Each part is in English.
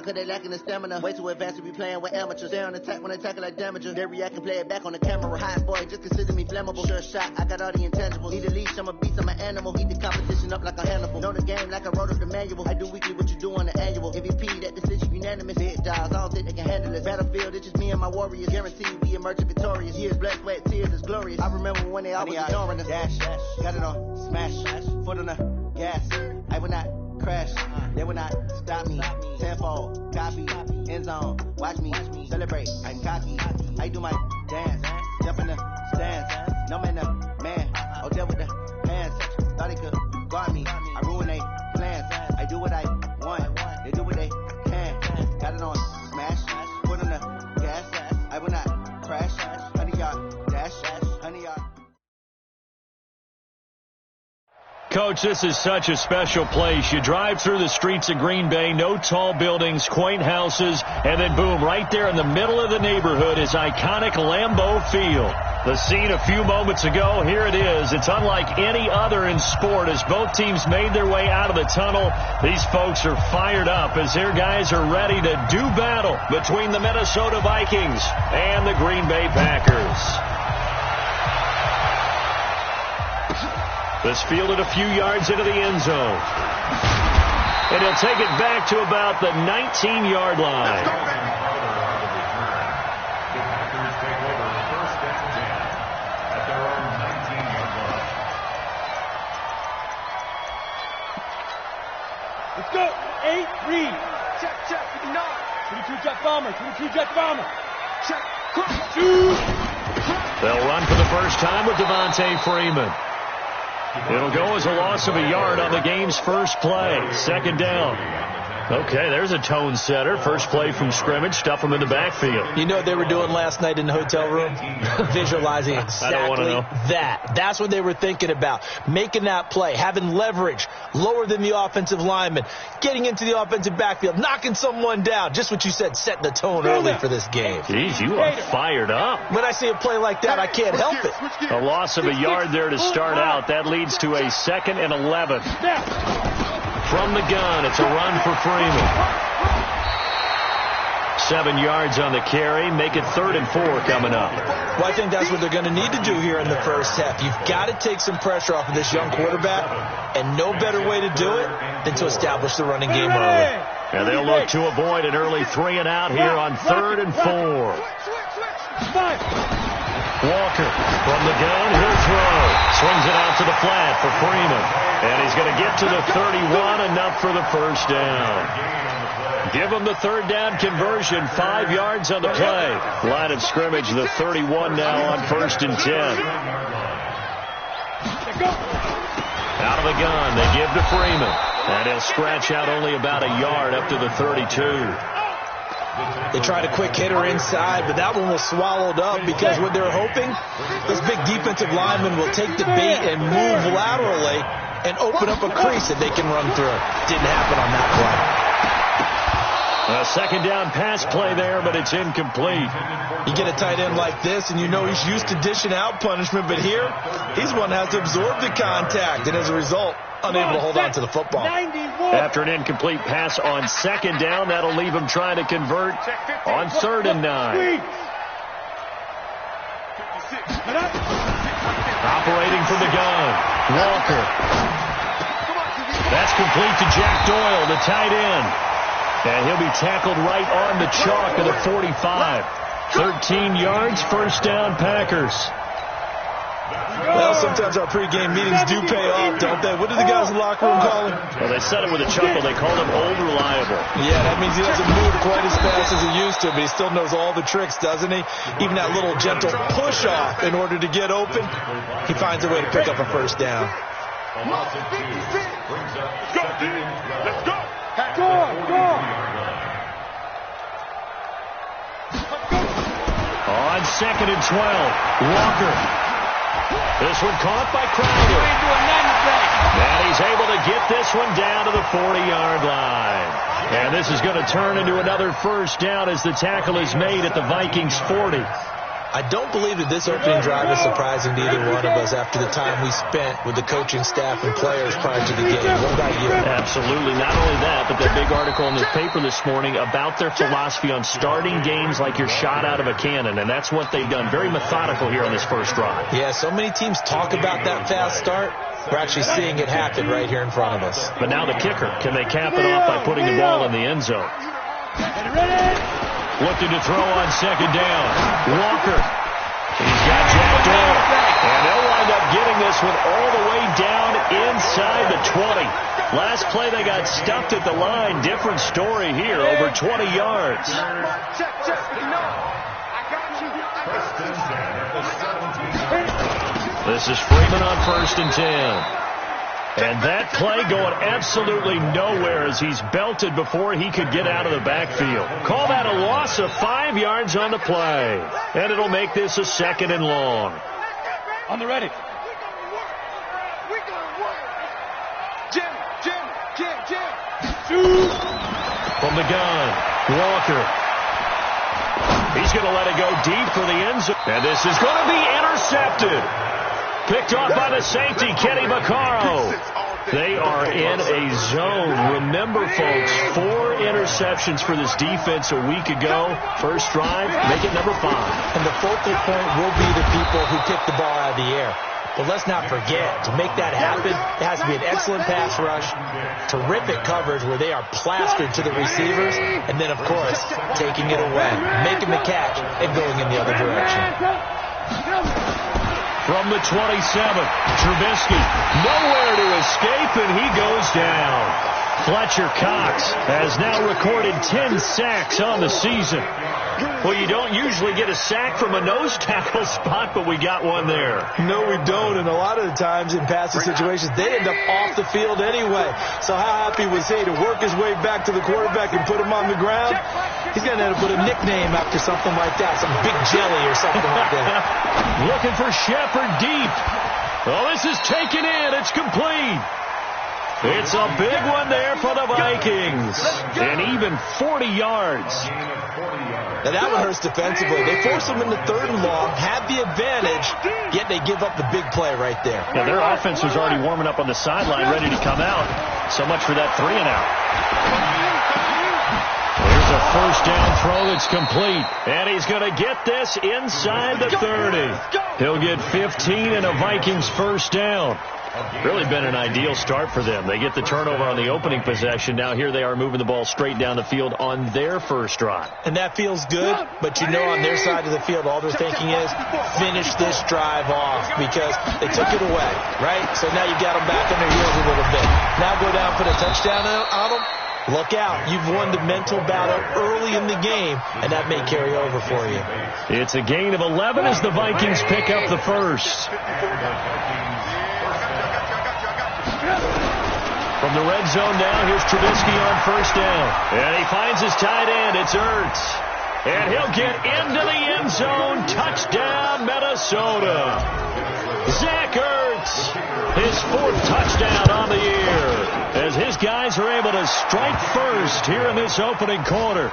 cause they lacking the stamina. Way too advanced to be playing with amateurs. Stay on attack when they tackle like damager. They react and play it back on the camera. Hot boy, just consider me flammable. Sure shot, I got all the intangibles. Need a leash, I'm a beast, I'm an animal. Eat the competition up like a Hannibal. Know the game like I wrote up the manual. I do weekly what you do on the annual. MVP, that decision unanimous. Big dials, I don't think they can handle it. Battlefield, it's just me and my warriors. Guaranteed we emerge victorious. Years, blood, sweat, tears, is glorious. I remember when they always ignoring us. Dash, got it on, smash, foot on the gas. I will not crash, they will not stop me. Tenfold, copy, end zone, watch me celebrate. I'm cocky, I do my dance, jump in the stands. No man, man, oh deal with the hands. Thought they could guard me, I ruin they plans. I do what I want, they do what they can. Got it on, smash, foot on the gas. I will not crash, 100-yard dash, 100-yard. Coach, this is such a special place. You drive through the streets of Green Bay, no tall buildings, quaint houses, and then boom, right there in the middle of the neighborhood is iconic Lambeau Field. The scene a few moments ago, here it is. It's unlike any other in sport as both teams made their way out of the tunnel. These folks are fired up as their guys are ready to do battle between the Minnesota Vikings and the Green Bay Packers. This fielded a few yards into the end zone. And he'll take it back to about the 19-yard line. Let's go. 8, read. Check, 9. 22 jet bomber. 22 jet bomber. Check. They'll run for the first time with Devontae Freeman. It'll go as a loss of a yard on the game's first play. Second down. Okay, there's a tone setter. First play from scrimmage. Stuff them in the backfield. You know what they were doing last night in the hotel room? Visualizing exactly that. That's what they were thinking about. Making that play, having leverage, lower than the offensive lineman, getting into the offensive backfield, knocking someone down. Just what you said, setting the tone early for this game. Jeez, you are fired up. When I see a play like that, I can't help it. A loss of a yard there to start out. That leads to a 2nd and 11. From the gun, it's a run for Freeman. 7 yards on the carry. Make it 3rd and 4 coming up. Well, I think that's what they're going to need to do here in the first half. You've got to take some pressure off of this young quarterback, and no better way to do it than to establish the running game early. And they'll look to avoid an early 3 and out here on 3rd and 4. Walker from the gun, he'll throw. Swings it out to the flat for Freeman. And he's going to get to the 31, enough for the first down. Give him the 3rd down conversion, 5 yards on the play. Line of scrimmage, the 31 now on 1st and 10. Out of the gun, they give to Freeman. And he'll scratch out only about a yard up to the 32. They tried a quick hitter inside, but that one was swallowed up because what they're hoping, this big defensive lineman will take the bait and move laterally and open up a crease that they can run through. Didn't happen on that play. A 2nd down pass play there, but it's incomplete. You get a tight end like this, and you know he's used to dishing out punishment, but here, he's one that has to absorb the contact, and as a result, unable to hold on to the football. After an incomplete pass on 2nd down, that'll leave him trying to convert on 3rd and 9. Operating from the gun, Walker. That's complete to Jack Doyle, the tight end. And he'll be tackled right on the chalk of the 45. 13 yards, first down, Packers. Well, sometimes our pregame meetings do pay off, don't they? What do the guys in the locker room call him? Well, they said it with a chuckle. They called him Old Reliable. Yeah, that means he doesn't move quite as fast as he used to, but he still knows all the tricks, doesn't he? Even that little gentle push-off in order to get open, he finds a way to pick up a first down. Let's go. Go. On 2nd and 12, Walker. This one caught by Crowder. And he's able to get this one down to the 40-yard line. And this is going to turn into another first down as the tackle is made at the Vikings 40. I don't believe that this opening drive is surprising to either one of us after the time we spent with the coaching staff and players prior to the game. What about you? Absolutely. Not only that, but that big article in the paper this morning about their philosophy on starting games like you're shot out of a cannon, and that's what they've done. Very methodical here on this first drive. Yeah, so many teams talk about that fast start. We're actually seeing it happen right here in front of us. But now the kicker. Can they cap it off by putting the ball in the end zone? Looking to throw on second down. Walker. He's got Jack Doyle. And they'll wind up getting this one all the way down inside the 20. Last play they got stuffed at the line. Different story here. Over 20 yards. This is Freeman on 1st and 10. And that play going absolutely nowhere as he's belted before he could get out of the backfield. Call that a loss of 5 yards on the play. And it'll make this a 2nd and long. On the ready. Jim. Shoot. From the gun, Walker. He's going to let it go deep for the end zone. And this is going to be intercepted. Picked off by the safety, Kenny Vaccaro. They are in a zone. Remember, folks, 4 interceptions for this defense a week ago. First drive, make it number 5. And the focal point will be the people who kick the ball out of the air. But let's not forget, to make that happen, it has to be an excellent pass rush, terrific coverage where they are plastered to the receivers, and then, of course, taking it away, making the catch, and going in the other direction. From the 27, Trubisky, nowhere to escape, and he goes down. Fletcher Cox has now recorded 10 sacks on the season. Well, you don't usually get a sack from a nose tackle spot, but we got one there. No, we don't, and a lot of the times in passing situations, they end up off the field anyway. So how happy was he to work his way back to the quarterback and put him on the ground? He's going to end up with a nickname after something like that, some Big Jelly or something like that. Looking for Shepard deep. Oh, this is taken in. It's complete. It's a big one there for the Vikings. And even 40 yards. Now that one hurts defensively. They force them into 3rd and long, have the advantage, yet they give up the big play right there. Yeah, their offense was already warming up on the sideline, ready to come out. So much for that 3 and out. Here's a first down throw that's complete. And he's going to get this inside the 30. He'll get 15 and a Vikings first down. Really been an ideal start for them. They get the turnover on the opening possession. Now here they are moving the ball straight down the field on their first drive. And that feels good, but you know on their side of the field all they're thinking is finish this drive off because they took it away, right? So now you got them back on their heels a little bit. Now go down, put a touchdown on them. Look out. You've won the mental battle early in the game, and that may carry over for you. It's a gain of 11 as the Vikings pick up the first. From the red zone now, here's Trubisky on first down. And he finds his tight end. It's Ertz. And he'll get into the end zone. Touchdown, Minnesota. Zach Ertz, his 4th touchdown on the year. As his guys are able to strike first here in this opening quarter.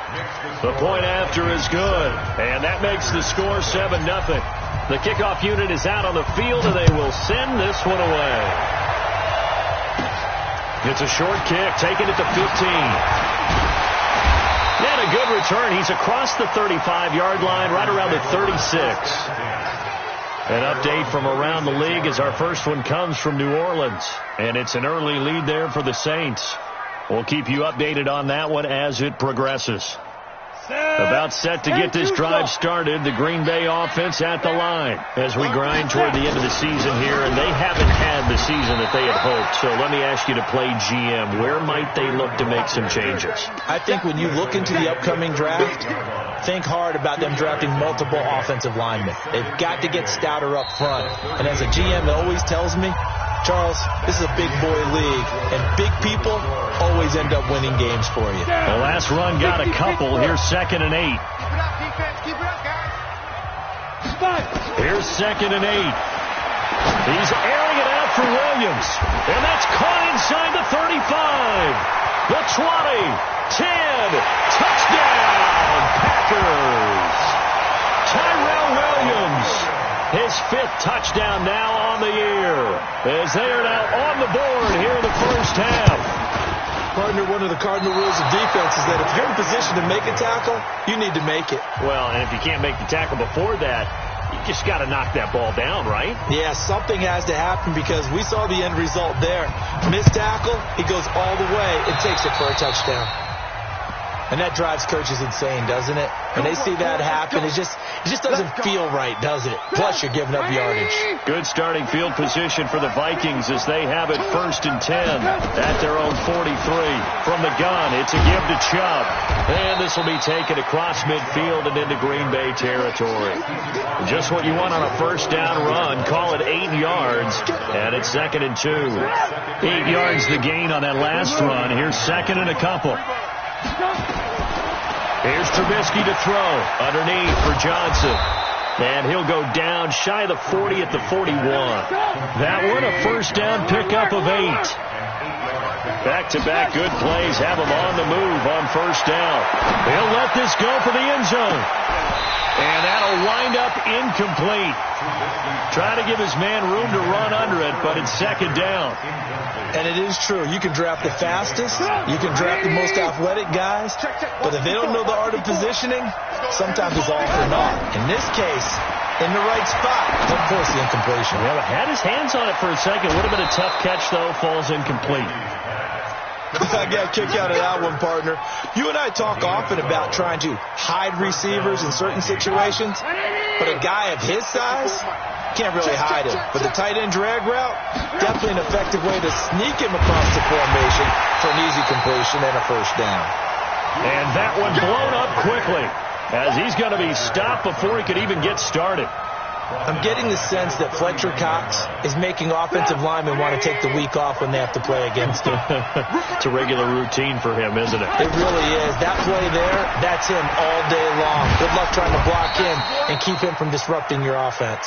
The point after is good. And that makes the score 7-0. The kickoff unit is out on the field, and they will send this one away. It's a short kick, taken at the 15. And a good return. He's across the 35-yard line, right around the 36. An update from around the league as our first one comes from New Orleans. And it's an early lead there for the Saints. We'll keep you updated on that one as it progresses. About set to get this drive started, the Green Bay offense at the line as we grind toward the end of the season here, and they haven't had the season that they had hoped. So let me ask you to play GM. Where might they look to make some changes? I think when you look into the upcoming draft, think hard about them drafting multiple offensive linemen. They've got to get stouter up front. And as a GM, it always tells me, Charles, this is a big boy league, and big people always end up winning games for you. The last run got a couple. Here's 2nd and 8. Here's 2nd and 8. He's airing it out for Williams, and that's caught inside the 35. The 20, 10, touchdown, Packers. Tyrell Williams fifth touchdown now on the year, as they are now on the board here in the first half. Partner, one of the cardinal rules of defense is that if you're in position to make a tackle, you need to make it. Well, and if you can't make the tackle before that, you just got to knock that ball down, right? Yeah, something has to happen because we saw the end result there. Missed tackle, he goes all the way and takes it for a touchdown. And that drives coaches insane, doesn't it? When they see that happen, it just doesn't feel right, doesn't it? Plus, you're giving up yardage. Good starting field position for the Vikings as they have it 1st and 10 at their own 43. From the gun, it's a give to Chubb. And this will be taken across midfield and into Green Bay territory. Just what you want on a first down run. Call it 8 yards, and it's 2nd and 2. 8 yards the gain on that last run. Here's 2nd and a couple. Here's Trubisky to throw. Underneath for Johnson. And he'll go down shy of the 40 at the 41. That one a first down pickup of 8. Back-to-back good plays have him on the move on first down. He'll let this go for the end zone. And that'll wind up incomplete. Trying to give his man room to run under it, but it's 2nd down. And it is true. You can draft the fastest. You can draft the most athletic guys. But if they don't know the art of positioning, sometimes it's all for naught. In this case, in the right spot, don't force the incompletion. Yeah, but had his hands on it for a second. Would have been a tough catch, though. Falls incomplete. I got a kick out of that one, partner. You and I talk often about trying to hide receivers in certain situations, but a guy of his size can't really hide him. But the tight end drag route, definitely an effective way to sneak him across the formation for an easy completion and a first down. And that one blown up quickly as he's going to be stopped before he could even get started. I'm getting the sense that Fletcher Cox is making offensive linemen want to take the week off when they have to play against him. It's a regular routine for him, isn't it? It really is. That play there, that's him all day long. Good luck trying to block him and keep him from disrupting your offense.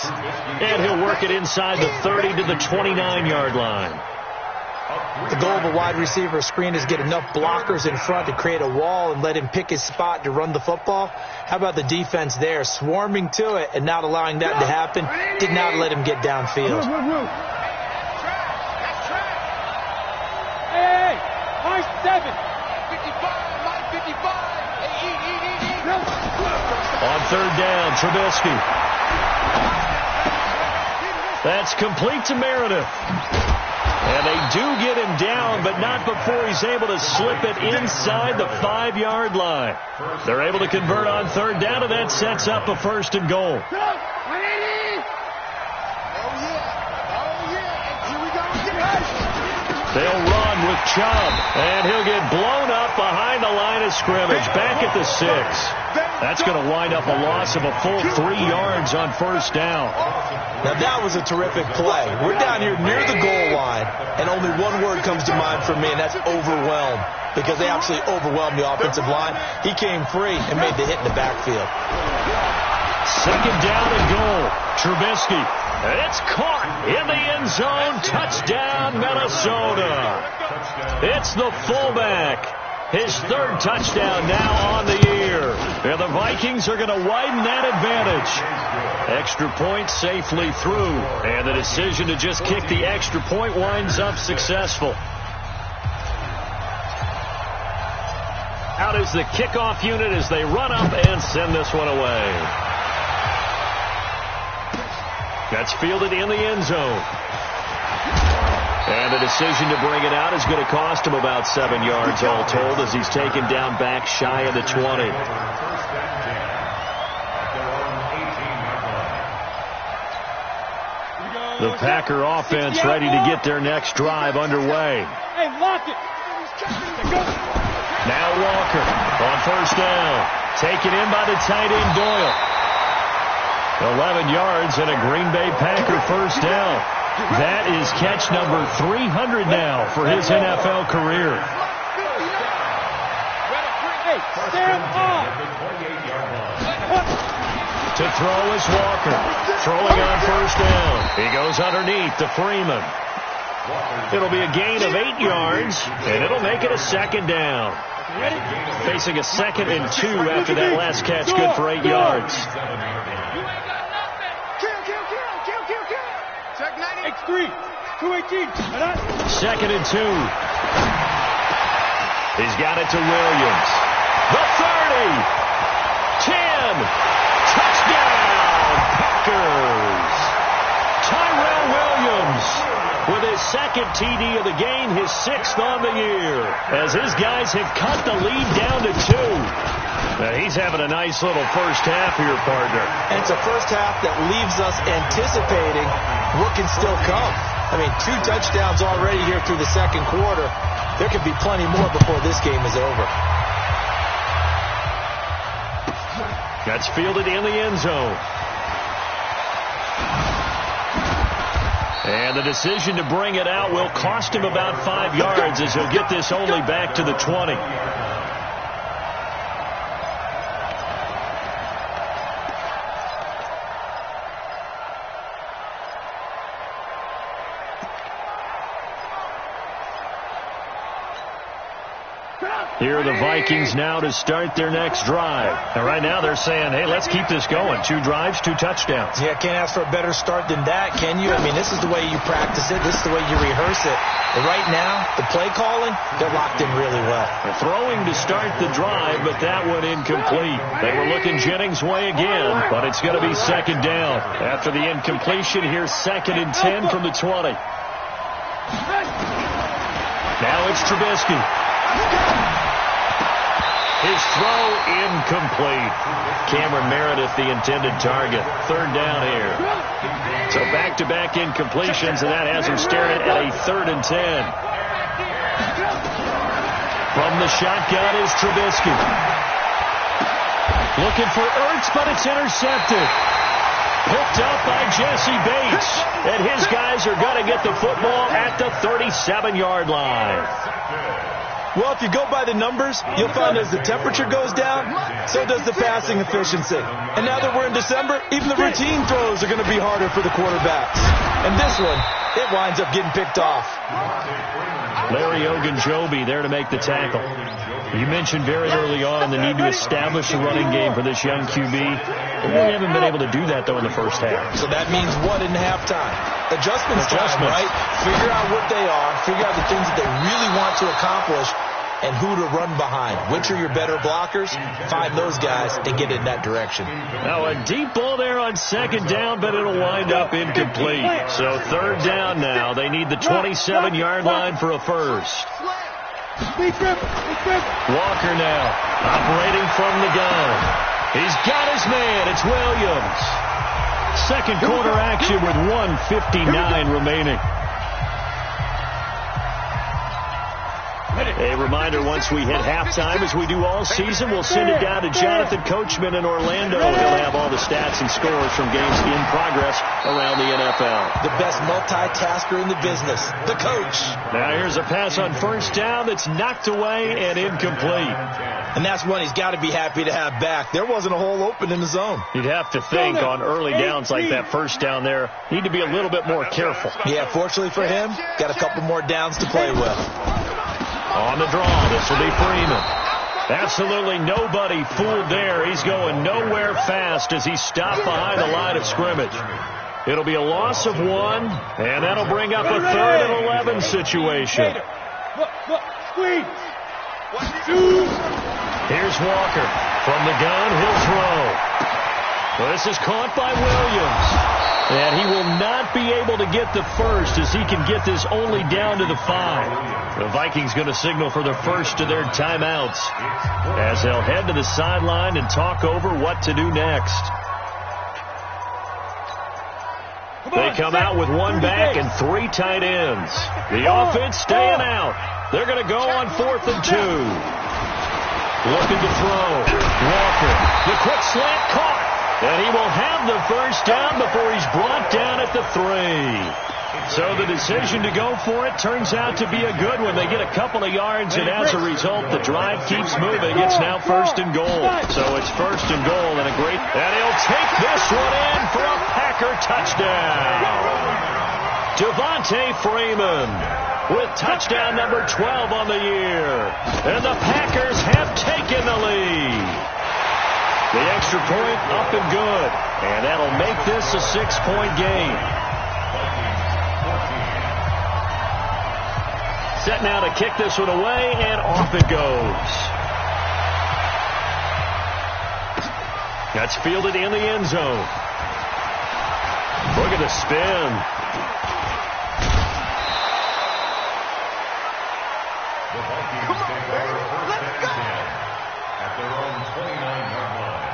And he'll work it inside the 30 to the 29-yard line. The goal of a wide receiver screen is get enough blockers in front to create a wall and let him pick his spot to run the football. How about the defense there, swarming to it and not allowing that to happen? Did not let him get downfield. Hey, line 7. 55, On 3rd down, Trubisky. That's complete to Meredith. And they do get him down, but not before he's able to slip it inside the 5-yard line. They're able to convert on 3rd down, and that sets up a 1st and goal. They'll run with Chubb, and he'll get blown up behind the line of scrimmage, back at the 6. That's going to wind up a loss of a full 3 yards on 1st down. Now, that was a terrific play. We're down here near the goal line, and only one word comes to mind for me, and that's overwhelmed, because they absolutely overwhelmed the offensive line. He came free and made the hit in the backfield. 2nd down and goal. Trubisky. It's caught in the end zone. Touchdown, Minnesota. It's the fullback. His 3rd touchdown now on the year. And the Vikings are going to widen that advantage. Extra point safely through. And the decision to just kick the extra point winds up successful. Out is the kickoff unit as they run up and send this one away. That's fielded in the end zone. And the decision to bring it out is going to cost him about 7 yards all told as he's taken down back shy of the 20. The Packer offense ready to get their next drive underway. Hey, lock it. Now Walker on 1st down. Taken in by the tight end Doyle. 11 yards and a Green Bay Packer 1st down. That is catch number 300 now for his NFL career. Hey, stand up. To throw is Walker. Throwing on 1st down. He goes underneath to Freeman. It'll be a gain of 8 yards, and it'll make it a 2nd down. Facing a 2nd and 2 after that last catch, good for 8 yards. 3, 218. Second and 2. He's got it to Williams. The 30. 10. Touchdown, Packers. Tyrell Williams with his second TD of the game, his 6th on the year, as his guys have cut the lead down to 2. Now he's having a nice little first half here, partner. And it's a first half that leaves us anticipating what can still come. I mean, 2 touchdowns already here through the second quarter. There could be plenty more before this game is over. That's fielded in the end zone. And the decision to bring it out will cost him about 5 yards as he'll get this only back to the 20. Here are the Vikings now to start their next drive. And right now they're saying, hey, let's keep this going. 2 drives, 2 touchdowns. Yeah, can't ask for a better start than that, can you? I mean, this is the way you practice it. This is the way you rehearse it. But right now, the play calling, they're locked in really well. They're throwing to start the drive, but that one incomplete. They were looking Jennings' way again, but it's going to be second down. After the incompletion, here's 2nd and 10 from the 20. Now it's Trubisky. His throw incomplete. Cameron Meredith, the intended target. 3rd down here. So back-to-back incompletions, and that has him staring at a 3rd and 10. From the shotgun is Trubisky. Looking for Ertz, but it's intercepted. Picked up by Jesse Bates. And his guys are going to get the football at the 37-yard line. Well, if you go by the numbers, you'll find as the temperature goes down, so does the passing efficiency. And now that we're in December, even the routine throws are going to be harder for the quarterbacks. And this one, it winds up getting picked off. Larry Ogunjobi there to make the tackle. You mentioned very early on the need to establish a running game for this young QB. They really haven't been able to do that, though, in the first half. So that means what in halftime? Adjustments time, right? Figure out what they are, figure out the things that they really want to accomplish, and who to run behind. Which are your better blockers? Find those guys and get in that direction. Now a deep ball there on 2nd down, but it'll wind up incomplete. So 3rd down now. They need the 27-yard line for a first. Walker now operating from the gun. He's got his man. It's Williams. Second quarter action with 1:59 remaining. A reminder, once we hit halftime, as we do all season, we'll send it down to Jonathan Coachman in Orlando. He'll have all the stats and scores from games in progress around the NFL. The best multitasker in the business, the coach. Now here's a pass on 1st down that's knocked away and incomplete. And that's one he's got to be happy to have back. There wasn't a hole open in the zone. You'd have to think on early downs like that 1st down there, need to be a little bit more careful. Yeah, fortunately for him, got a couple more downs to play with. On the draw, this will be Freeman. Absolutely nobody fooled there. He's going nowhere fast as he stopped behind the line of scrimmage. It'll be a loss of 1, and that'll bring up a 3rd and 11 situation. Here's Walker. From the gun, he'll throw. Well, this is caught by Williams. And he will not be able to get the first as he can get this only down to the 5. The Vikings going to signal for the first of their timeouts as they'll head to the sideline and talk over what to do next. They come out with 1 back and 3 tight ends. The offense staying out. They're going to go on 4th and 2. Looking to throw. Walker. The quick slant caught. And he will have the first down before he's brought down at the 3. So the decision to go for it turns out to be a good one. They get a couple of yards, and as a result, the drive keeps moving. It's now 1st and goal. So it's 1st and goal, and and he'll take this one in for a Packer touchdown. Devontae Freeman with touchdown number 12 on the year. And the Packers have taken the lead. The extra point up and good. And that'll make this a 6-point game. set now to kick this one away, and off it goes. That's fielded in the end zone. Look at the spin. The Vikings take over first and 10 at their own 29-yard line.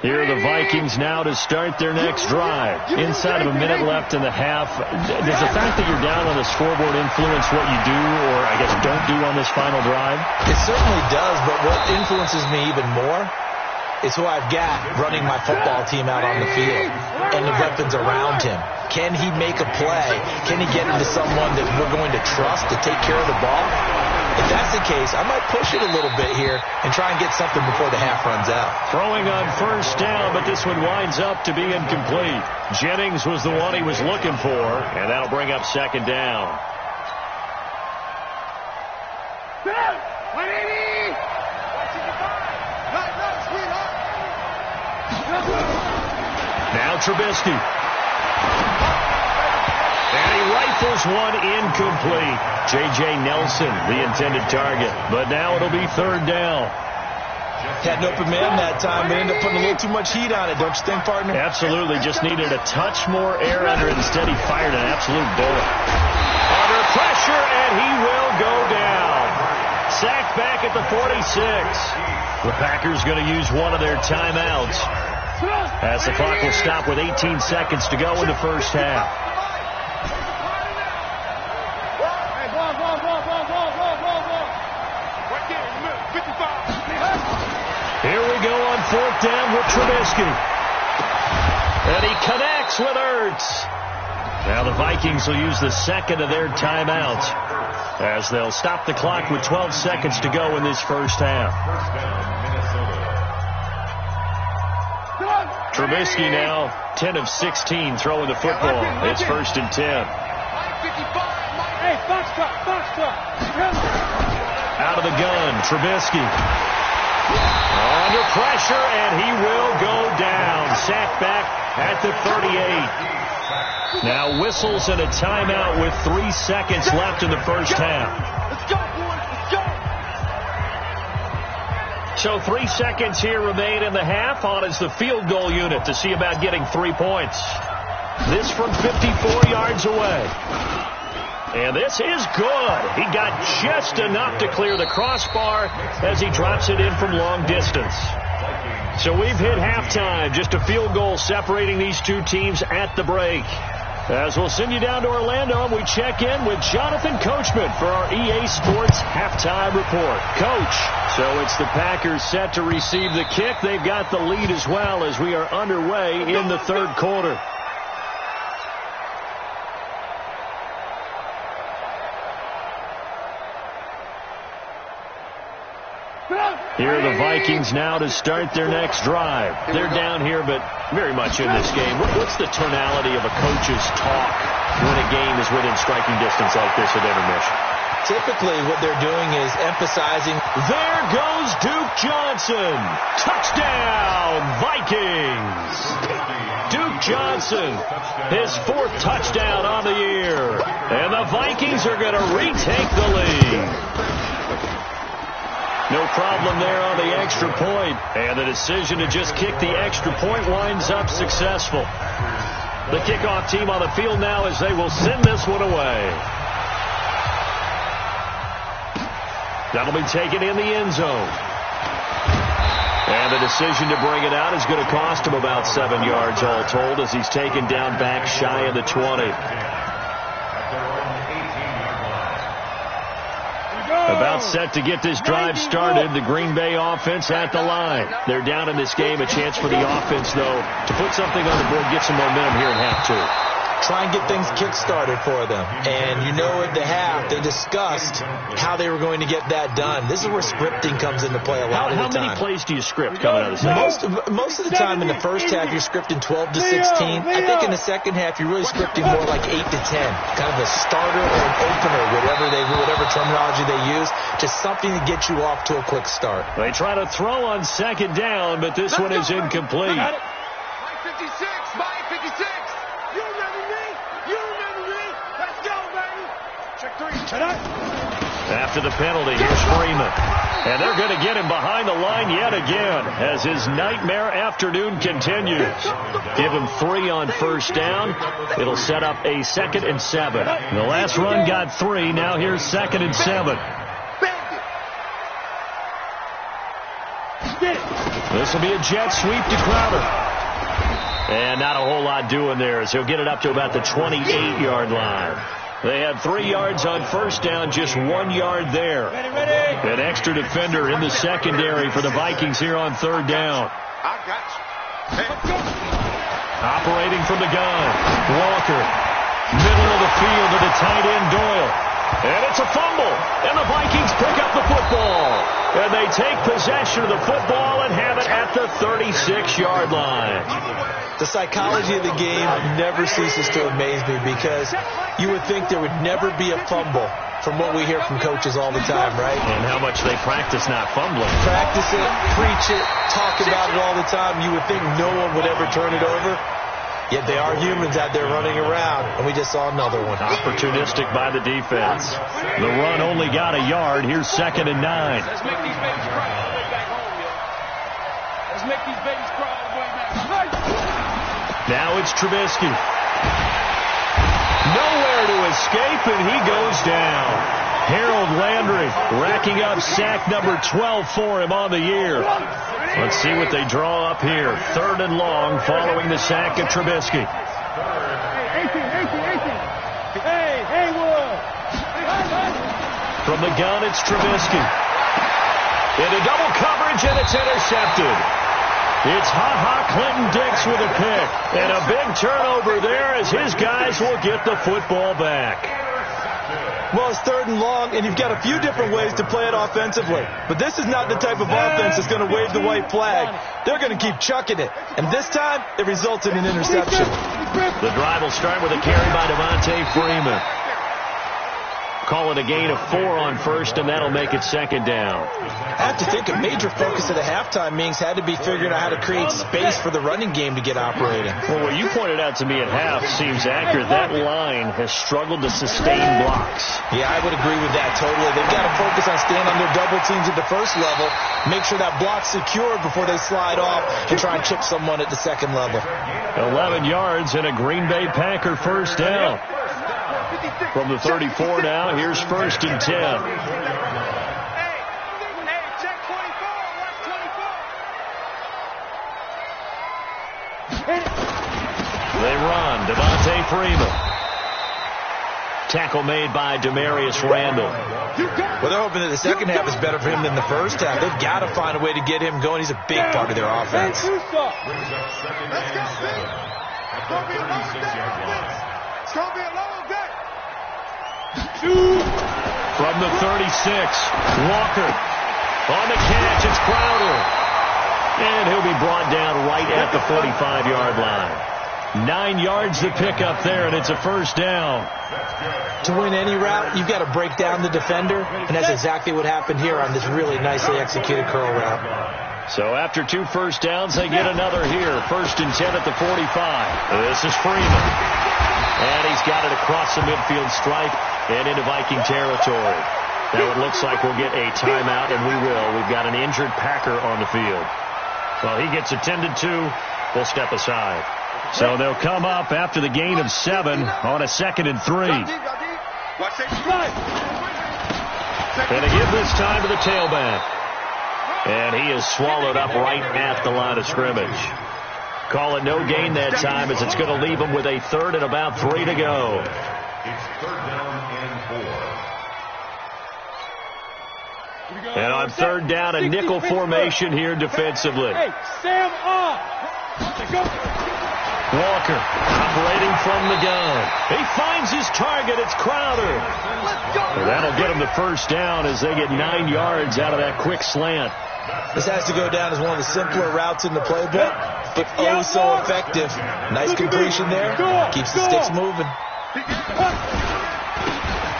Here are the Vikings now to start their next drive. Inside of a minute left in the half. Does the fact that you're down on the scoreboard influence what you do, or I guess don't do on this final drive? It certainly does, but what influences me even more is who I've got running my football team out on the field and the weapons around him. Can he make a play? Can he get into someone that we're going to trust to take care of the ball? If that's the case, I might push it a little bit here and try and get something before the half runs out. Throwing on first down, but this one winds up to be incomplete. Jennings was the one he was looking for, and that'll bring up second down. Now Trubisky. And he rifles one incomplete. J.J. Nelson, the intended target. But now it'll be third down. Had an open man that time, but ended up putting a little too much heat on it, don't you think, partner? Absolutely. Just needed a touch more air under it. Instead, he fired an absolute bullet. Under pressure, and he will go down. Sacked back at the 46. The Packers going to use one of their timeouts, as the clock will stop with 18 seconds to go in the first half. Here we go on fourth down with Trubisky. And he connects with Ertz. Now the Vikings will use the second of their timeouts, as they'll stop the clock with 12 seconds to go in this first half. Trubisky now 10 of 16 throwing the football. It's first and 10. Out of the gun, Trubisky. Under pressure, and he will go down. Sacked back at the 38. Now whistles and a timeout with 3 seconds left in the first half. So 3 seconds here remain in the half. On is the field goal unit to see about getting 3 points. This from 54 yards away. And this is good. He got just enough to clear the crossbar as he drops it in from long distance. So we've hit halftime. Just a field goal separating these two teams at the break. As we'll send you down to Orlando, and we check in with Jonathan Coachman for our EA Sports Halftime Report. Coach, so it's the Packers set to receive the kick. They've got the lead as well as we are underway in the third quarter. Here are the Vikings now to start their next drive. They're down here, but very much in this game. What's the tonality of a coach's talk when a game is within striking distance like this at intermission? Typically, what they're doing is emphasizing. There goes Duke Johnson. Touchdown, Vikings. Duke Johnson, his 4th touchdown on the year. And the Vikings are going to retake the lead. No problem there on the extra point. And the decision to just kick the extra point winds up successful. The kickoff team on the field now as they will send this one away. That'll be taken in the end zone. And the decision to bring it out is going to cost him about 7 yards all told, as he's taken down back shy of the 20. About set to get this drive started. The Green Bay offense at the line. They're down in this game. A chance for the offense, though, to put something on the board, get some momentum here in half two. try and get things kick-started for them. And you know at the half, they discussed how they were going to get that done. This is where scripting comes into play a lot of the time. How many plays do you script coming out of the second? Most of the time in the first half, you're scripting 12 to 16. I think in the second half, you're really scripting more like 8 to 10. Kind of a starter or an opener, whatever terminology they use. Just something to get you off to a quick start. They try to throw on second down, but this one is incomplete. 56, 56. You remember me? You remember me? Let's go, baby. Check 3. After the penalty, here's Freeman. And they're going to get him behind the line yet again as his nightmare afternoon continues. Give him 3 on first down. It'll set up a 2nd and 7. The last run got 3. Now here's 2nd and 7. This will be a jet sweep to Crowder. And not a whole lot doing there as he'll get it up to about the 28-yard line. They had 3 yards on first down, just 1 yard there. An extra defender in the secondary for the Vikings here on third down. I got you. Operating from the gun, Walker. Middle of the field to the tight end, Doyle. And it's a fumble. And the Vikings pick up the football. And they take possession of the football and have it at the 36-yard line. The psychology of the game never ceases to amaze me because you would think there would never be a fumble from what we hear from coaches all the time, right? And how much they practice not fumbling. Practice it, preach it, talk about it all the time. You would think no one would ever turn it over. Yet they are humans out there running around, and we just saw another one. Opportunistic by the defense. The run only got a yard. Here's 2nd and 9. Let's make these babies cry all the way back home, yo. Let's make these babies cry all the way back home. Now it's Trubisky. Nowhere to escape, and he goes down. Harold Landry racking up sack number 12 for him on the year. Let's see what they draw up here. 3rd and long following the sack of Trubisky. From the gun, it's Trubisky. Into double coverage, and it's intercepted. It's Clinton Dix with a pick. And a big turnover there as his guys will get the football back. Well, it's 3rd and long, and you've got a few different ways to play it offensively. But this is not the type of offense that's going to wave the white flag. They're going to keep chucking it. And this time, it results in an interception. The drive will start with a carry by Devontae Freeman. Call it a gain of 4 on first, and that'll make it 2nd down. I have to think a major focus of the halftime meetings had to be figuring out how to create space for the running game to get operating. Well, what you pointed out to me at half seems accurate. That line has struggled to sustain blocks. Yeah, I would agree with that totally. They've got to focus on staying on their double teams at the first level, make sure that block's secured before they slide off and try and chip someone at the second level. 11 yards and a Green Bay Packer first down. From the 34 now, here's 1st and 10. Hey, check 24. Watch 24. They run. Devontae Freeman. Tackle made by Demarius Randall. Well, they're hoping that the second half is better for him than the first half. They've got to find a way to get him going. He's a big part of their offense. Let's go, Pete. It's going to be a long day. It's going to be a long day. From the 36, Walker. On the catch, it's Crowder. And he'll be brought down right at the 45-yard line. 9 yards to pick up there, and it's a first down. To win any route, you've got to break down the defender, and that's exactly what happened here on this really nicely executed curl route. So after 2 first downs, they get another here. 1st and 10 at the 45. This is Freeman. And he's got it across the midfield stripe and into Viking territory. Now it looks like we'll get a timeout, and we will. We've got an injured Packer on the field. Well, he gets attended to. We'll step aside. So they'll come up after the gain of 7 on a 2nd and 3. And they give this time to the tailback. And he is swallowed up right at the line of scrimmage. Call it no gain that time as it's going to leave him with a 3rd and about 3 to go. It's 3rd down and 4. And on 3rd down, a nickel formation here defensively. Hey, Sam up. Walker operating from the gun. He finds his target. It's Crowder. And that'll get him the first down as they get 9 yards out of that quick slant. This has to go down as one of the simpler routes in the playbook, but oh so effective. Nice completion there. Keeps the sticks moving.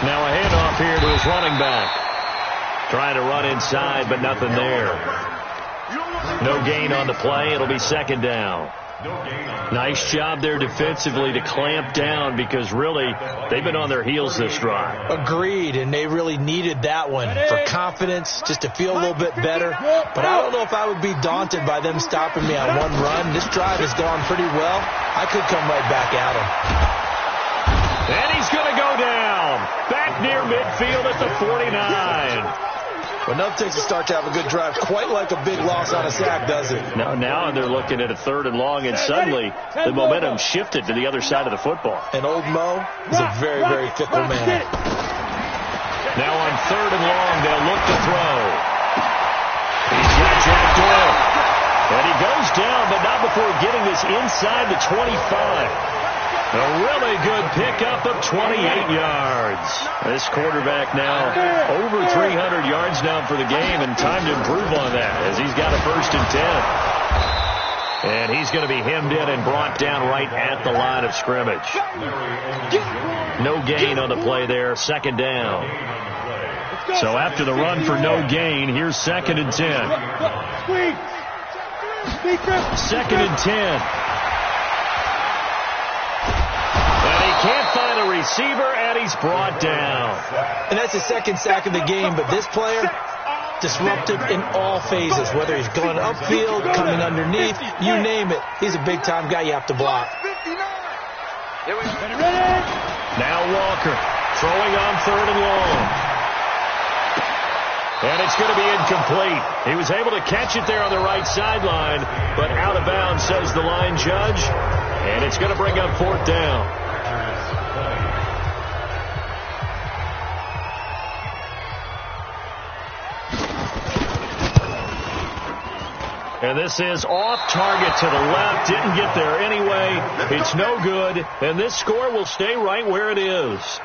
Now a handoff here to his running back. Trying to run inside, but nothing there. No gain on the play. It'll be second down. Nice job there defensively to clamp down because really they've been on their heels this drive. Agreed, and they really needed that one for confidence, just to feel a little bit better. But I don't know if I would be daunted by them stopping me on one run. This drive has gone pretty well. I could come right back at him. And he's going to go down. Back near midfield at the 49. Well, nothing takes a start to have a good drive, quite like a big loss on a sack, does it? Now they're looking at a 3rd and long, and suddenly the momentum shifted to the other side of the football. And old Mo is a very, very fickle man. Now on 3rd and long, they'll look to throw. He's got Jack Doyle. And he goes down, but not before getting this inside the 25. A really good pickup of 28 yards. This quarterback now over 300 yards now for the game, and time to improve on that as he's got a 1st and 10. And he's going to be hemmed in and brought down right at the line of scrimmage. No gain on the play there, 2nd down. So after the run for no gain, here's 2nd and 10. 2nd and 10. Can't find a receiver, and he's brought down. And that's his 2nd sack of the game, but this player, disruptive in all phases, whether he's going upfield, coming underneath, you name it. He's a big-time guy you have to block. Now Walker throwing on 3rd and long. And it's going to be incomplete. He was able to catch it there on the right sideline, but out of bounds, says the line judge. And it's going to bring up 4th down. And this is off target to the left. Didn't get there anyway. It's no good. And this score will stay right where it is.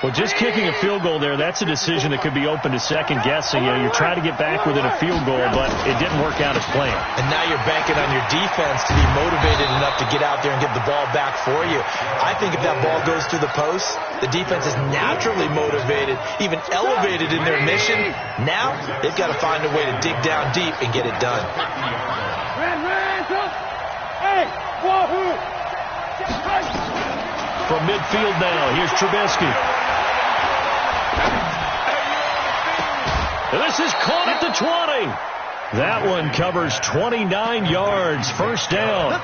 Well, just kicking a field goal there, that's a decision that could be open to second guessing. You know, you're trying to get back within a field goal, but it didn't work out as planned. And now you're banking on your defense to be motivated enough to get out there and get the ball back for you. I think if that ball goes through the post, the defense is naturally motivated, even elevated in their mission. Now they've got to find a way to dig down deep and get it done. From midfield now, here's Trubisky. And this is caught at the 20. That one covers 29 yards, 1st down.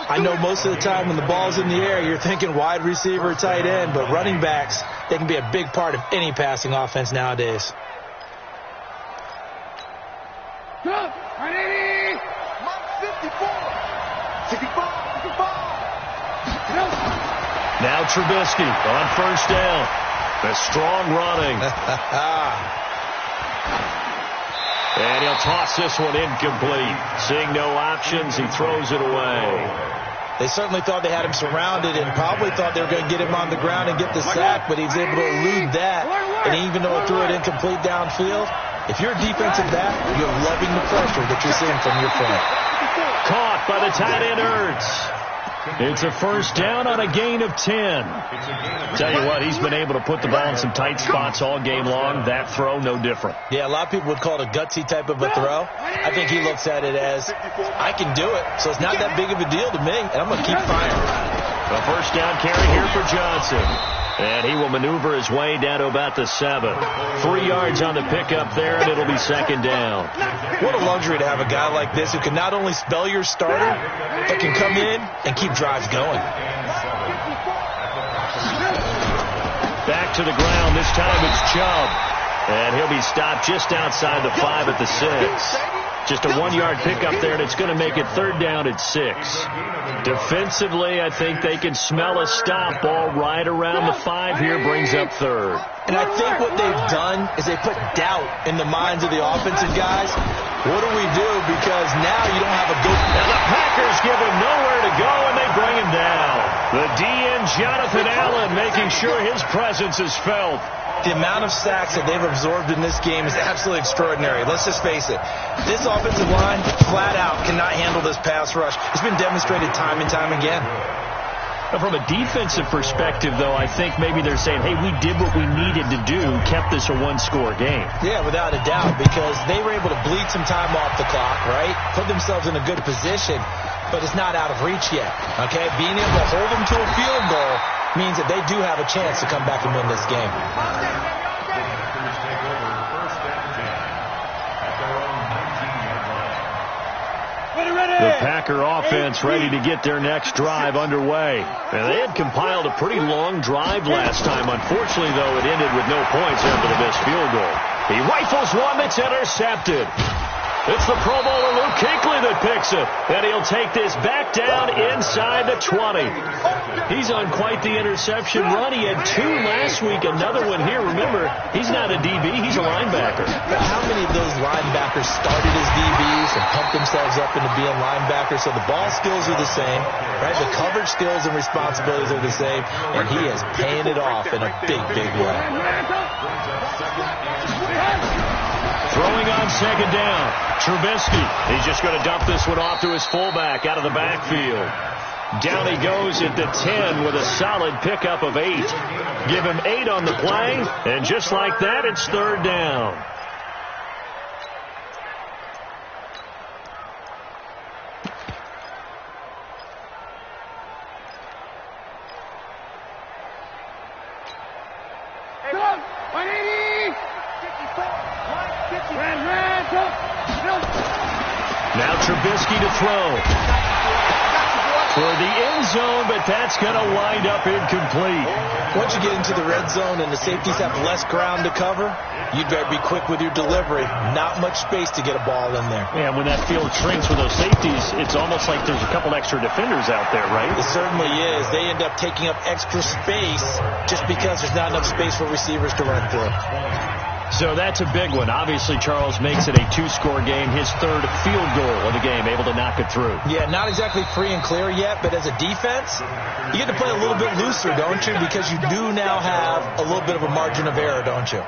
I know most of the time when the ball's in the air, you're thinking wide receiver, tight end, but running backs, they can be a big part of any passing offense nowadays. Now Trubisky on 1st down. A strong running. And he'll toss this one incomplete. Seeing no options, he throws it away. They certainly thought they had him surrounded and probably thought they were going to get him on the ground and get the sack, but he was able to elude that. And even though it threw it incomplete downfield, if you're a defensive back, you're loving the pressure that you're seeing from your front. Caught by the tight end Ertz. It's a 1st down on a gain of 10. Tell you what, he's been able to put the ball in some tight spots all game long. That throw, no different. Yeah, a lot of people would call it a gutsy type of a throw. I think he looks at it as, I can do it, so it's not that big of a deal to me, and I'm going to keep firing. A 1st down carry here for Johnson. And he will maneuver his way down to about the 7. 3 yards on the pickup there, and it'll be 2nd down. What a luxury to have a guy like this who can not only spell your starter, but can come in and keep drives going. Back to the ground. This time it's Chubb. And he'll be stopped just outside the 5 at the 6. Just a 1-yard pickup there, and it's going to make it 3rd down at 6. Defensively, I think they can smell a stop. Ball right around the 5 here, brings up 3rd. And I think what they've done is they put doubt in the minds of the offensive guys. What do we do? Because now you don't have a good... And the Packers give him nowhere to go, and they bring him down. The DN, Jonathan Allen, making sure his presence is felt. The amount of sacks that they've absorbed in this game is absolutely extraordinary. Let's just face it. This offensive line, flat out, cannot handle this pass rush. It's been demonstrated time and time again. From a defensive perspective, though, I think maybe they're saying, hey, we did what we needed to do, kept this a one-score game. Yeah, without a doubt, because they were able to bleed some time off the clock, right? Put themselves in a good position, but it's not out of reach yet, okay? Being able to hold them to a field goal means that they do have a chance to come back and win this game. The Packer offense ready to get their next drive underway. And they had compiled a pretty long drive last time. Unfortunately, though, it ended with no points after the missed field goal. He rifles one that's intercepted. It's the Pro Bowler Luke Kuechly that picks it. And he'll take this back down inside the 20. He's on quite the interception run. He had 2 last week, another one here. Remember, he's not a DB, he's a linebacker. But how many of those linebackers started as DBs and pumped themselves up into being linebackers? So the ball skills are the same, right? The coverage skills and responsibilities are the same, and he is paying it off in a big, big way. Throwing on second down. Trubisky. He's just going to dump this one off to his fullback out of the backfield. Down he goes at the 10 with a solid pickup of 8. Give him 8 on the play, and just like that, it's third down. Now Trubisky to throw. For the end zone, but that's going to wind up incomplete. Once you get into the red zone and the safeties have less ground to cover, you better be quick with your delivery. Not much space to get a ball in there. Yeah, when that field shrinks with those safeties, it's almost like there's a couple extra defenders out there, right? It certainly is. They end up taking up extra space just because there's not enough space for receivers to run through. So that's a big one. Obviously, Charles makes it a 2-score game. His third field goal of the game, able to knock it through. Yeah, not exactly free and clear yet, but as a defense, you get to play a little bit looser, don't you? Because you do now have a little bit of a margin of error, don't you?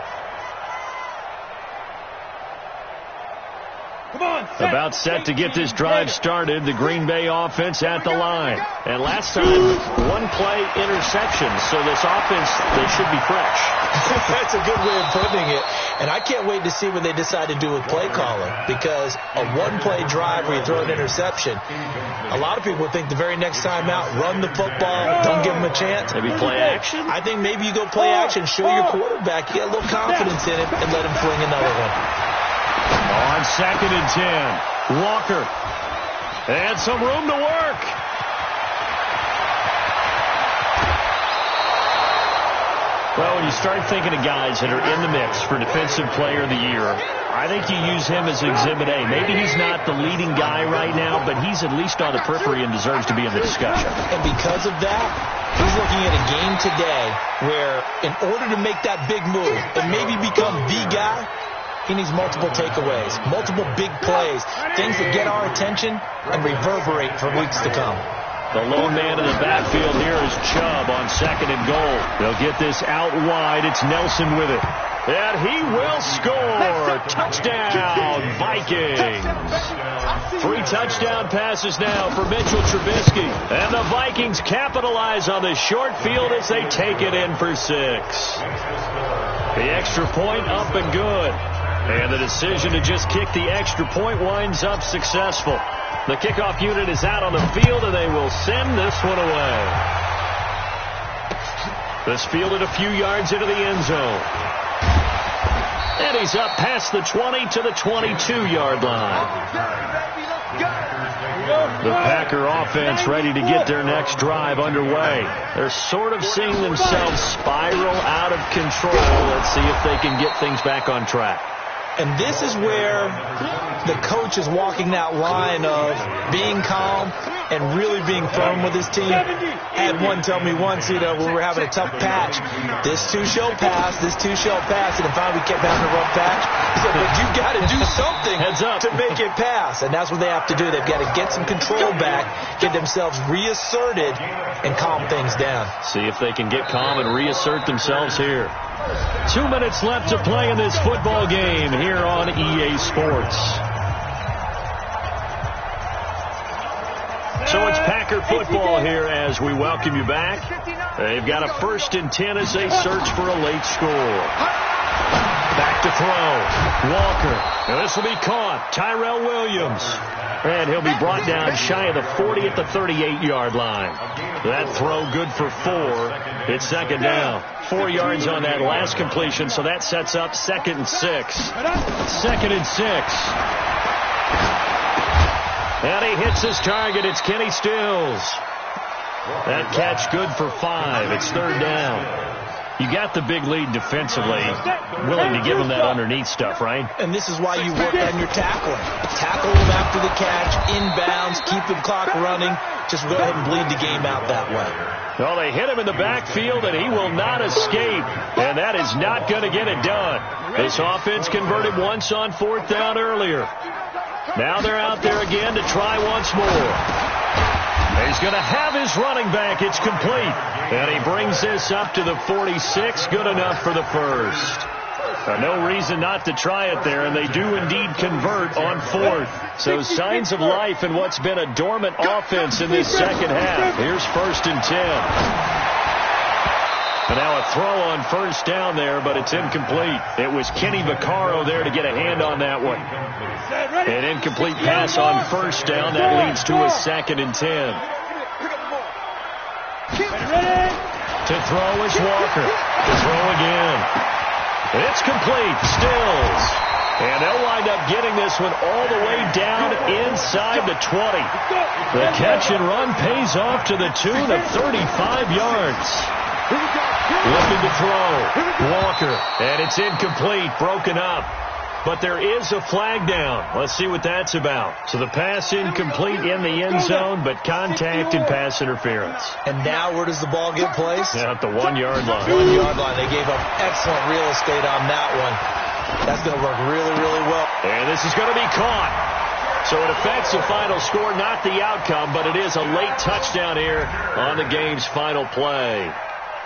About set to get this drive started. The Green Bay offense at the line. And last time, 1-play interception. So this offense, they should be fresh. That's a good way of putting it. And I can't wait to see what they decide to do with play calling. Because a 1-play drive where you throw an interception, a lot of people think the very next time out, run the football, don't give them a chance. Maybe play action? I think maybe you go play action, show your quarterback, you get a little confidence in it, and let him fling another one. On second and 10, Walker. And some room to work. Well, when you start thinking of guys that are in the mix for Defensive Player of the Year, I think you use him as Exhibit A. Maybe he's not the leading guy right now, but he's at least on the periphery and deserves to be in the discussion. And because of that, he's looking at a game today where in order to make that big move and maybe become the guy, he needs multiple takeaways, multiple big plays, things that get our attention and reverberate for weeks to come. The lone man in the backfield here is Chubb on second and goal. They'll get this out wide. It's Nelson with it. And he will score. Touchdown, Vikings. 3 touchdown passes now for Mitchell Trubisky. And the Vikings capitalize on the short field as they take it in for 6. The extra point up and good. And the decision to just kick the extra point winds up successful. The kickoff unit is out on the field, and they will send this one away. This fielded a few yards into the end zone. And he's up past the 20 to the 22-yard line. The Packer offense ready to get their next drive underway. They're sort of seeing themselves spiral out of control. Let's see if they can get things back on track. And this is where the coach is walking that line of being calm and really being firm with his team. I had one tell me once, when we were having a tough patch, this too shall pass, and then finally we kept having a rough patch. He said, but you got to do something to make it pass, and that's what they have to do. They've got to get some control back, get themselves reasserted, and calm things down. See if they can get calm and reassert themselves here. 2 minutes left to play in this football game here on EA Sports. So it's Packer football here as we welcome you back. They've got a 1st and 10 as they search for a late score. Back to throw. Walker. Now this will be caught. Tyrell Williams. And he'll be brought down shy of the 40 at the 38-yard line. That throw good for 4. It's 2nd down. 4 yards on that last completion, so that sets up 2nd and 6. 2nd and 6. And he hits his target. It's Kenny Stills. That catch good for 5. It's 3rd down. You got the big lead defensively. Willing to give them that underneath stuff, right? And this is why you work on your tackling. Tackle them after the catch, inbounds, keep the clock running. Just go ahead and bleed the game out that way. Well, they hit him in the backfield, and he will not escape. And that is not going to get it done. This offense converted once on 4th down earlier. Now they're out there again to try once more. He's going to have his running back. It's complete. And he brings this up to the 46. Good enough for the 1st. No reason not to try it there, and they do indeed convert on 4th. So signs of life in what's been a dormant offense in this second half. Here's 1st and 10. And now a throw on 1st down there, but it's incomplete. It was Kenny Vaccaro there to get a hand on that one. An incomplete pass on 1st down. That leads to a 2nd and 10. To throw is Walker. To throw again. It's complete. Stills. And they'll wind up getting this one all the way down inside the 20. The catch and run pays off to the tune of 35 yards. Looking to throw. Walker. And it's incomplete. Broken up. But there is a flag down. Let's see what that's about. So the pass incomplete in the end zone, but contact and pass interference. And now where does the ball get placed? Yeah, at the 1 yard line. 1 yard line. They gave up excellent real estate on that one. That's going to work really, really well. And this is going to be caught. So it affects the final score, not the outcome, but it is a late touchdown here on the game's final play.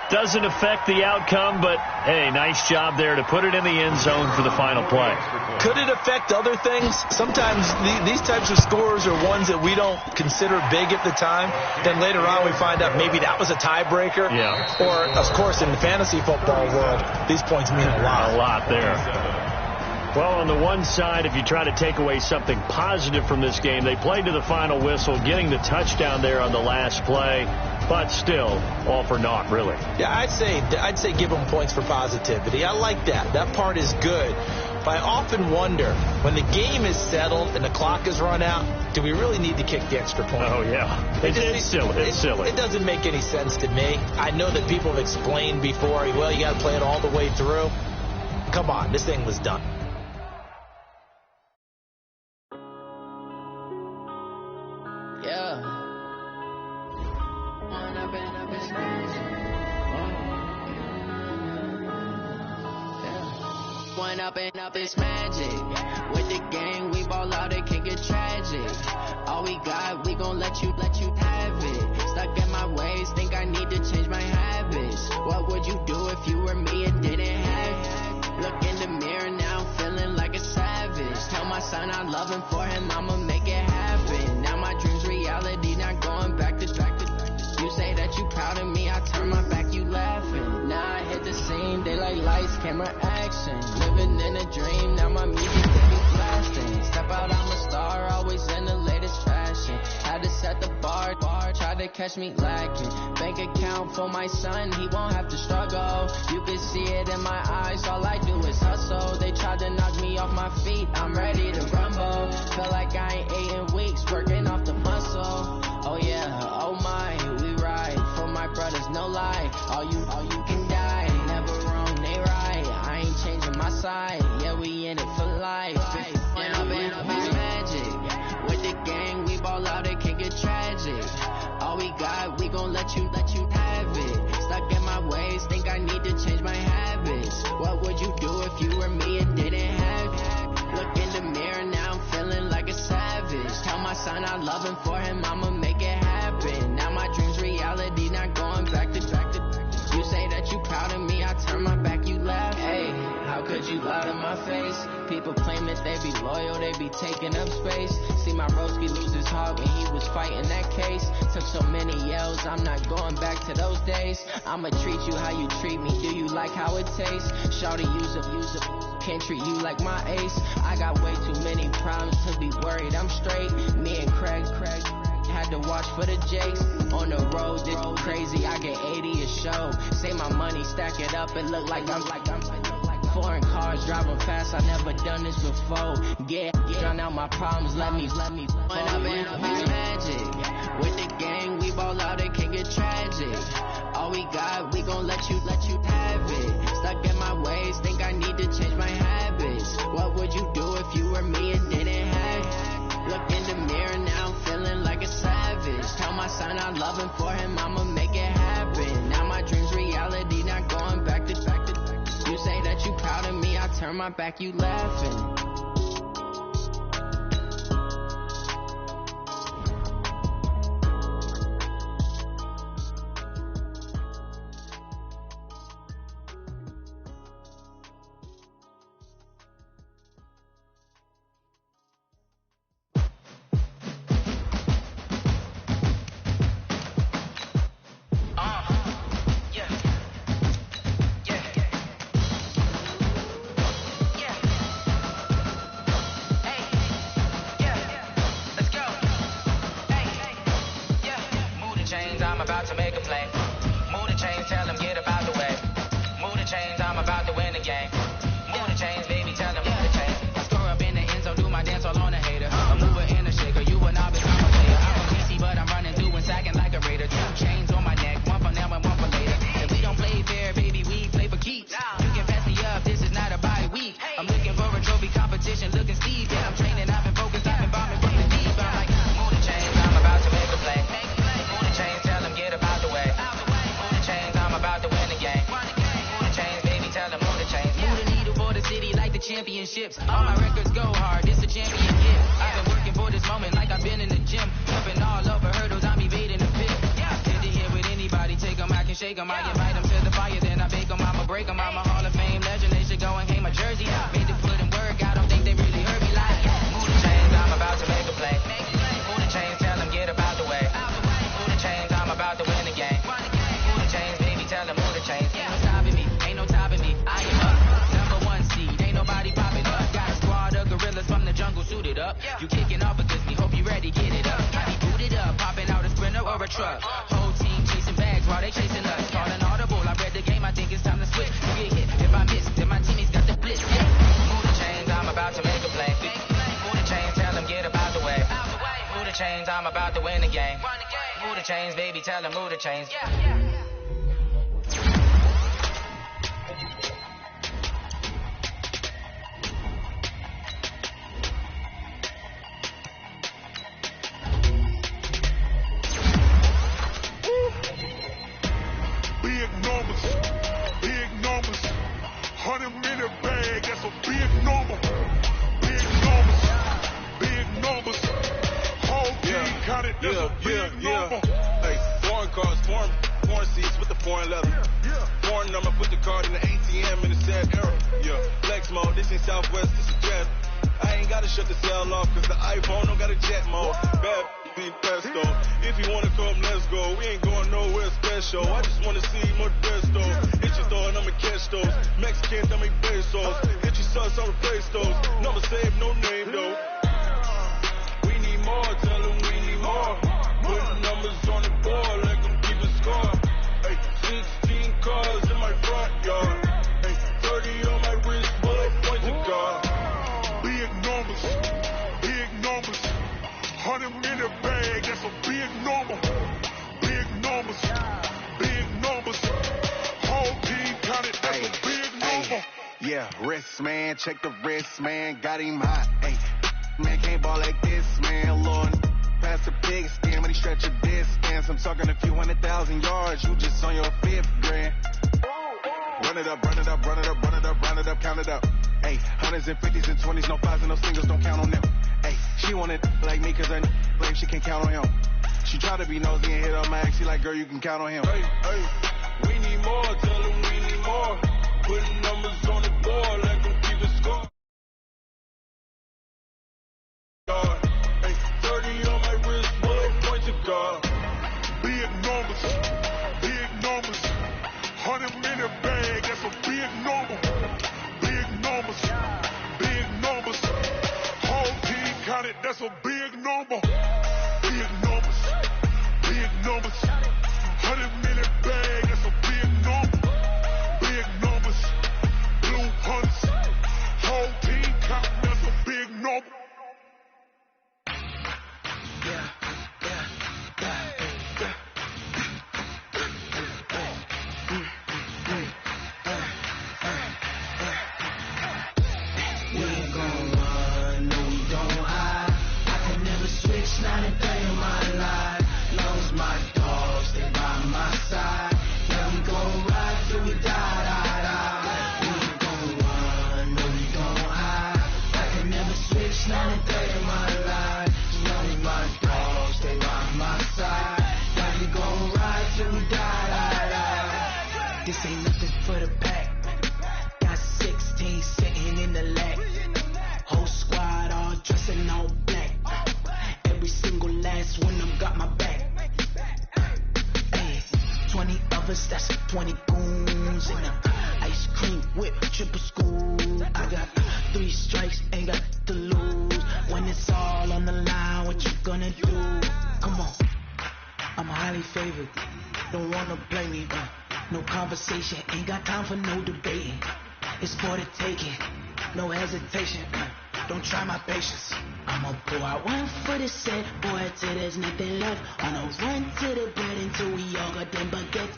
Doesn't affect the outcome, but, hey, nice job there to put it in the end zone for the final play. Could it affect other things? Sometimes these types of scores are ones that we don't consider big at the time. Then later on we find out maybe that was a tiebreaker. Yeah. Or, of course, in the fantasy football world, these points mean a lot. A lot there. Well, on the one side, if you try to take away something positive from this game, they played to the final whistle, getting the touchdown there on the last play. But still, all for naught, really. Yeah, I'd say give them points for positivity. I like that. That part is good. But I often wonder, when the game is settled and the clock is run out, do we really need to kick the extra point? Oh, yeah. It's silly. It doesn't make any sense to me. I know that people have explained before, well, you got to play it all the way through. Come on, this thing was done. Up it's magic. With the game, we ball out, it can get tragic. All we got, we gon' let you have it. Stuck in my ways, think I need to change my habits. What would you do if you were me and didn't have it? Look in the mirror now, I'm feeling like a savage. Tell my son I love him, for him I'ma make it happen. Now my dream's reality, not going back to You say that you proud of me, I turn my back, you laughing. Now I hit the scene, they like lights, camera, action. Living in a dream, now my music they be blasting. Step out, I'm a star, always in the latest fashion. Had to set the bar, try to catch me lacking. Bank account for my son, he won't have to struggle. You can see it in my eyes, all I do is hustle. They tried to knock me off my feet, I'm ready to rumble. Feel like I ain't ate in weeks, working off the muscle. Oh yeah, oh my, we ride for my brothers, no lie. All you can die, never wrong, they right. I ain't changing my side, yeah, we in it for life. let you have it. Stuck in my ways, think I need to change my habits. What would you do if you were me and didn't have it? Look in the mirror, now I'm feeling like a savage. Tell my son I love him, for him I'ma make it happen. Now my dream's reality, not going back to. You say that you proud of me, I turn my back, you laugh. Hey, how could you lie to my face? People claim that they be loyal, they be taking up space. See my broski lose his heart when he was fighting that case. Took so many yells, I'm not going back to those days. I'ma treat you how you treat me, do you like how it tastes? Shawty, use up, can't treat you like my ace. I got way too many problems to be worried, I'm straight. Me and Craig had to watch for the Jakes. On the road, it's crazy, I get 80 a show. Say my money, stack it up, and look like I'm foreign cars, driving fast, I never done this before. Yeah, drown out my problems, let me When I've been up is magic. With the gang, we ball out, it can get tragic. All we got, we gon' let you have it. Stuck in my ways, think I need to change my habits. What would you do if you were me and didn't have it? Look in the mirror, now I'm feeling like a savage. Tell my son I love him, for him I'ma make it happen. Now my dream's reality, not going back to. You say that you proud of me, I turn my back, you laughing. All my records go hard, it's a champion gift. I've been working for this moment like I've been in the gym. Jumping all over hurdles, I'm evading the pit. Get in here with anybody, take them, I can shake them. I invite them to the fire, then I bake them, I'ma break them. I'm a Hall of Fame legend, they should go and hang my jersey. Made to put in work, I don't think they really heard me like. Move the chains, I'm about to make a play. Move the chains, tell them get about the way. Move the chains, I'm about to win the game. Move the chains, baby, tell them move the chains. Ain't no stopping me, ain't no topping me. I am up, #1 seed, ain't nobody popping up. Got a squad of gorillas from the jungle suited up. You kicking off against me, hope you ready, get it up. I be booted up, popping out a Sprinter or a truck. Whole team chasing bags while they chasing us. Calling audible, I read the game, I think it's time to switch. You get hit, if I miss, then my teammates got the blitz. Move the chains, I'm about to make a play. Move the chains, tell them get about the way. Move the chains, I'm about to win the game. Move the chains, baby, tell them move the chains. Big numbers, 100-minute bag, that's a big number. Big numbers, whole team counted, that's a big number. Hey, foreign cars, foreign seats with the foreign leather. Foreign number, put the card in the ATM in the sad era. Flex mode, this ain't Southwest, this is Jet. I ain't gotta shut the cell off, cause the iPhone don't got a jet mode. Bad ain't pesto. If you wanna come, let's go. We ain't going nowhere special. I just wanna see more pesto. Hit your store and I'ma catch those. Mexican, I make pesos. Hit your sus, I'll replace those. Number saved, no name though. We need more, tell them we need more. Putting numbers on the board like I'm keeping score. Hey, 16 cars in my front yard. Hey, 30 on my wrist, bullet points of God. Big numbers, 100-minute bag, that's a big number. Big numbers, whole team counted, that's a big number. Yeah, wrist man, check the wrist man, got him hot. Ay, man can't ball like this, man. Lord, past the big skin, but he stretch your distance. I'm talking a few 100,000 yards, you just on your fifth grand. Run it up, run it up, run it up, run it up, run it up, count it up. Hey, hundreds and fifties and 20s, no fives and no singles, don't count on them. Hey, she want it like me, cause I claim she can count on him. She try to be nosy and hit on my ex, she like, girl, you can count on him. Hey, hey, we need more, tell them we need more. Putting numbers on the board, let them keep it score. Hey, 30 on my wrist, bullet point to guard. Big numbers, 100-minute bag, that's a big number. Big numbers, whole team counted, that's a big number. Big numbers, 100-minute bag, that's a big number. Big numbers, blue hunts, whole team counting, that's a big number. This ain't nothing for the pack. Got 16 sitting in the lap. Whole squad all dressed in all black. Every single last one of them got my back. Hey, 20 of us, that's 20 goons in the ice cream whip, triple school. I got 3 strikes, ain't got to lose. When it's all on the line, what you gonna do? Come on, I'm highly favored. Don't wanna play me, no conversation, ain't got time for no debating. It's for the taking, no hesitation. Don't try my patience. I'ma pour out one for the set, boy, till there's nothing left. On a run to the bread until we all got them baguettes.